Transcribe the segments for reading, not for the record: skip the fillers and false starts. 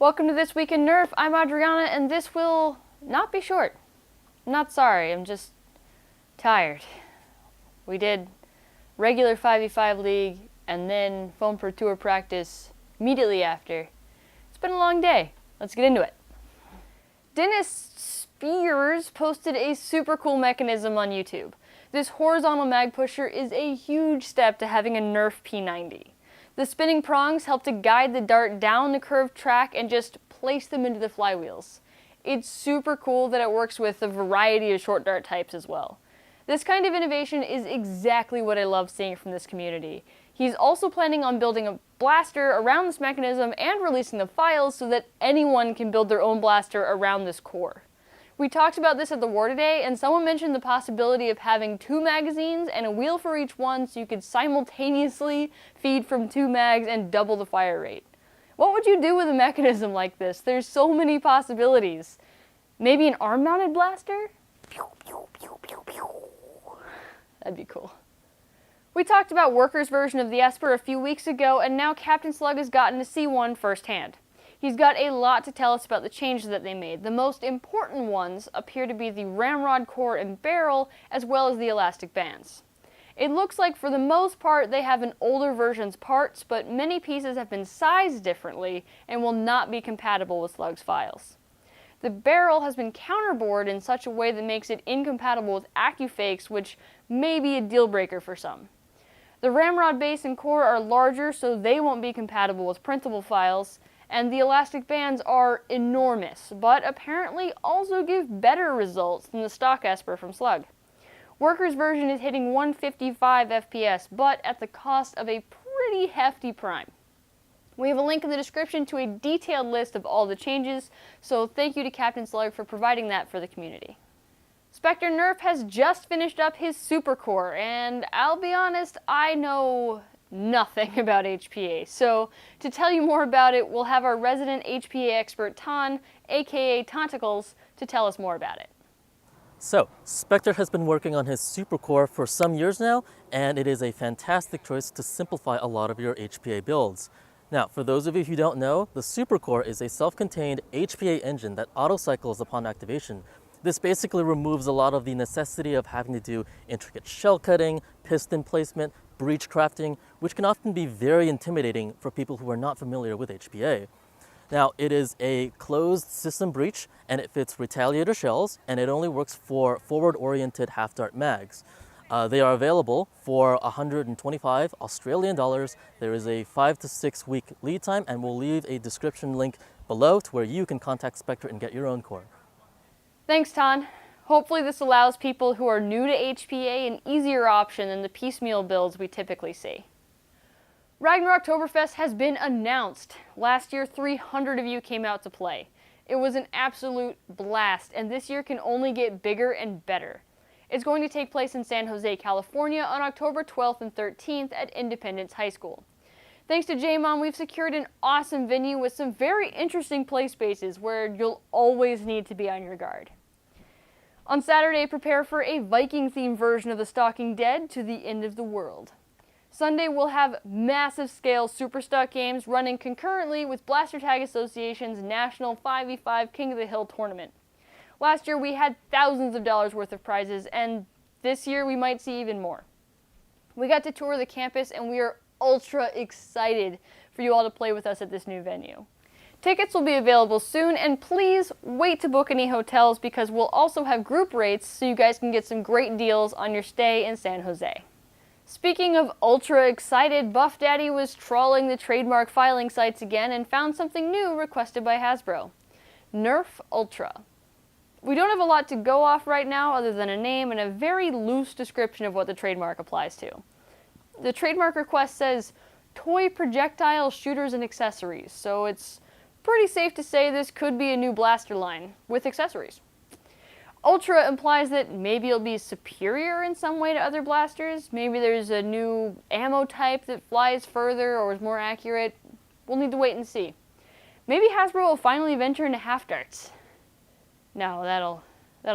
Welcome to This Week in Nerf. I'm Adriana, and this will not be short. I'm not sorry, I'm just tired. We did regular 5v5 league and then foam pro tour practice immediately after. It's been a long day. Let's get into it. Dennis Spears posted a super cool mechanism on YouTube. This horizontal mag pusher is a huge step to having a Nerf P90. The spinning prongs help to guide the dart down the curved track and just place them into the flywheels. It's super cool that it works with a variety of short dart types as well. This kind of innovation is exactly what I love seeing from this community. He's also planning on building a blaster around this mechanism and releasing the files so that anyone can build their own blaster around this core. We talked about this at the war today, and someone mentioned the possibility of having 2 magazines and a wheel for each one so you could simultaneously feed from 2 mags and double the fire rate. What would you do with a mechanism like this? There's so many possibilities. Maybe an arm-mounted blaster? That'd be cool. We talked about Worker's version of the Esper a few weeks ago, and now Captain Slug has gotten to see one firsthand. He's got a lot to tell us about the changes that they made. The most important ones appear to be the ramrod core and barrel, as well as the elastic bands. It looks like for the most part they have an older version's parts, but many pieces have been sized differently and will not be compatible with Slug's files. The barrel has been counterbored in such a way that makes it incompatible with AccuFakes, which may be a deal breaker for some. The ramrod base and core are larger, so they won't be compatible with printable files, and the elastic bands are enormous, but apparently also give better results than the stock Esper from Slug. Worker's version is hitting 155 FPS, but at the cost of a pretty hefty prime. We have a link in the description to a detailed list of all the changes, so thank you to Captain Slug for providing that for the community. Specter Nerf has just finished up his super core, and I'll be honest, I know nothing about HPA, so to tell you more about it, we'll have our resident HPA expert Ton, aka Tonticles, to tell us more about it. So, Specter has been working on his supercore for some years now, and it is a fantastic choice to simplify a lot of your HPA builds. Now, for those of you who don't know, the supercore is a self-contained HPA engine that auto-cycles upon activation. This basically removes a lot of the necessity of having to do intricate shell cutting, piston placement, breech crafting, which can often be very intimidating for people who are not familiar with HPA. Now, it is a closed system breech, and it fits retaliator shells, and it only works for forward-oriented half-dart mags. They are available for 125 Australian dollars. There is a 5 to 6 week lead time, and we'll leave a description link below to where you can contact Specter and get your own core. Thanks, Ton. Hopefully this allows people who are new to HPA an easier option than the piecemeal builds we typically see. Ragnarok Oktoberfest has been announced. Last year, 300 of you came out to play. It was an absolute blast, and this year can only get bigger and better. It's going to take place in San Jose, California on October 12th and 13th at Independence High School. Thanks to JMON, we've secured an awesome venue with some very interesting play spaces where you'll always need to be on your guard. On Saturday, prepare for a Viking-themed version of The Stalking Dead to the End of the World. Sunday, we'll have massive-scale Superstock games running concurrently with Blaster Tag Association's National 5v5 King of the Hill tournament. Last year, we had thousands of dollars worth of prizes, and this year we might see even more. We got to tour the campus, and we are ultra excited for you all to play with us at this new venue. Tickets will be available soon, and please wait to book any hotels because we'll also have group rates so you guys can get some great deals on your stay in San Jose. Speaking of ultra excited, Buff Daddy was trawling the trademark filing sites again and found something new requested by Hasbro. Nerf Ultra. We don't have a lot to go off right now other than a name and a very loose description of what the trademark applies to. The trademark request says toy projectile shooters and accessories, so it's pretty safe to say this could be a new blaster line with accessories. Ultra implies that maybe it'll be superior in some way to other blasters. Maybe there's a new ammo type that flies further or is more accurate. We'll need to wait and see. Maybe Hasbro will finally venture into half darts. No, that'll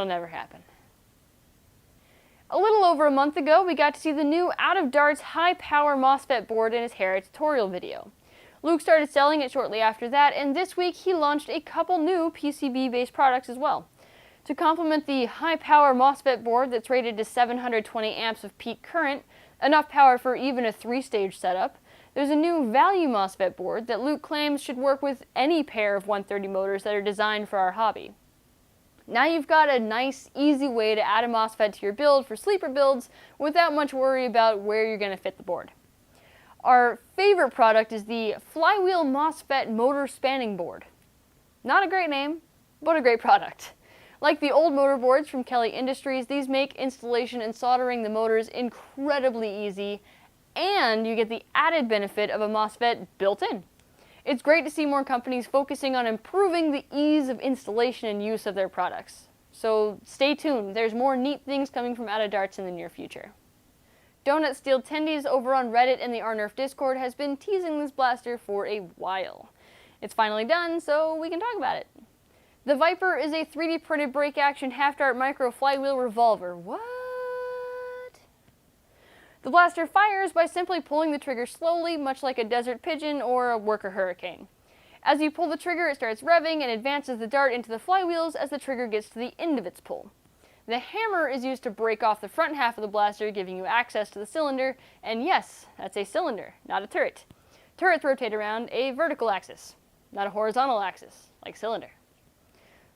never happen. A little over a month ago, we got to see the new out of Darts high power MOSFET board in its Hera tutorial video. Luke started selling it shortly after that, and this week he launched a couple new PCB-based products as well. To complement the high-power MOSFET board that's rated to 720 amps of peak current, enough power for even a 3-stage setup, there's a new value MOSFET board that Luke claims should work with any pair of 130 motors that are designed for our hobby. Now you've got a nice, easy way to add a MOSFET to your build for sleeper builds without much worry about where you're going to fit the board. Our favorite product is the Flywheel MOSFET Motor Spanning Board. Not a great name, but a great product. Like the old motor boards from Kelly Industries, these make installation and soldering the motors incredibly easy, and you get the added benefit of a MOSFET built in. It's great to see more companies focusing on improving the ease of installation and use of their products. So stay tuned, there's more neat things coming from Out of Darts in the near future. Donut Steel Tendies over on Reddit and the Nerf Discord has been teasing this blaster for a while. It's finally done, so we can talk about it. The Viper is a 3D printed break action half-dart micro flywheel revolver. What? The blaster fires by simply pulling the trigger slowly, much like a desert pigeon or a worker hurricane. As you pull the trigger, it starts revving and advances the dart into the flywheels as the trigger gets to the end of its pull. The hammer is used to break off the front half of the blaster, giving you access to the cylinder, and yes, that's a cylinder, not a turret. Turrets rotate around a vertical axis, not a horizontal axis, like cylinder.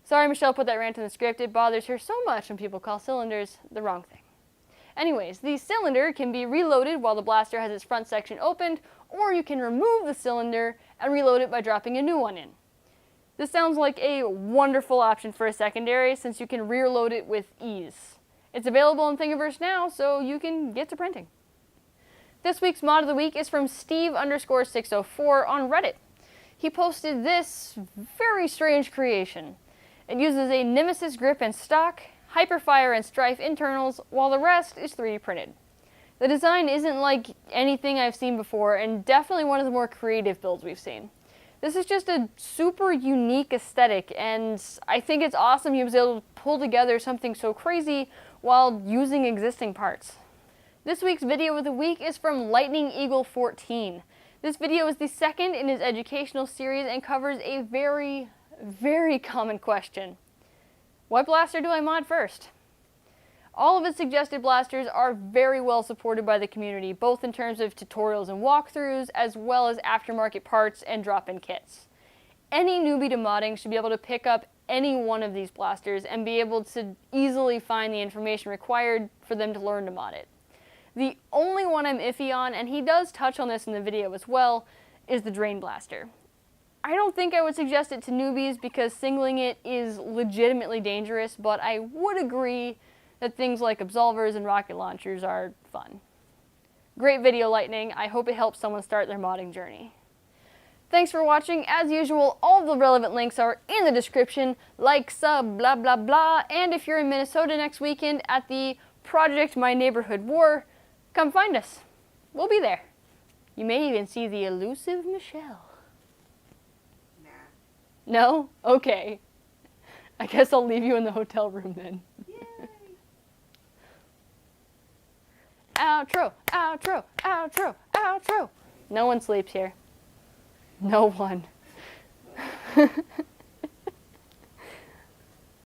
Sorry Michelle put that rant in the script, it bothers her so much when people call cylinders the wrong thing. Anyways, the cylinder can be reloaded while the blaster has its front section opened, or you can remove the cylinder and reload it by dropping a new one in. This sounds like a wonderful option for a secondary since you can reload it with ease. It's available in Thingiverse now, so you can get to printing. This week's mod of the week is from Steve_604 on Reddit. He posted this very strange creation. It uses a Nemesis grip and stock, Hyperfire and Strife internals, while the rest is 3D printed. The design isn't like anything I've seen before, and definitely one of the more creative builds we've seen. This is just a super unique aesthetic, and I think it's awesome he was able to pull together something so crazy while using existing parts. This week's video of the week is from Lightning Eagle 14. This video is the second in his educational series and covers a very common question. What blaster do I mod first? All of his suggested blasters are very well supported by the community, both in terms of tutorials and walkthroughs, as well as aftermarket parts and drop-in kits. Any newbie to modding should be able to pick up any one of these blasters and be able to easily find the information required for them to learn to mod it. The only one I'm iffy on, and he does touch on this in the video as well, is the Drain Blaster. I don't think I would suggest it to newbies because singling it is legitimately dangerous, but I would agree that things like absolvers and rocket launchers are fun. Great video, Lightning. I hope it helps someone start their modding journey. Thanks for watching. As usual, all the relevant links are in the description. Like, sub, blah, blah, blah. And if you're in Minnesota next weekend at the Project My Neighborhood War, come find us. We'll be there. You may even see the elusive Michelle. No? Okay. I guess I'll leave you in the hotel room then. Yay. Outro, outro, outro, outro. No one sleeps here. No one.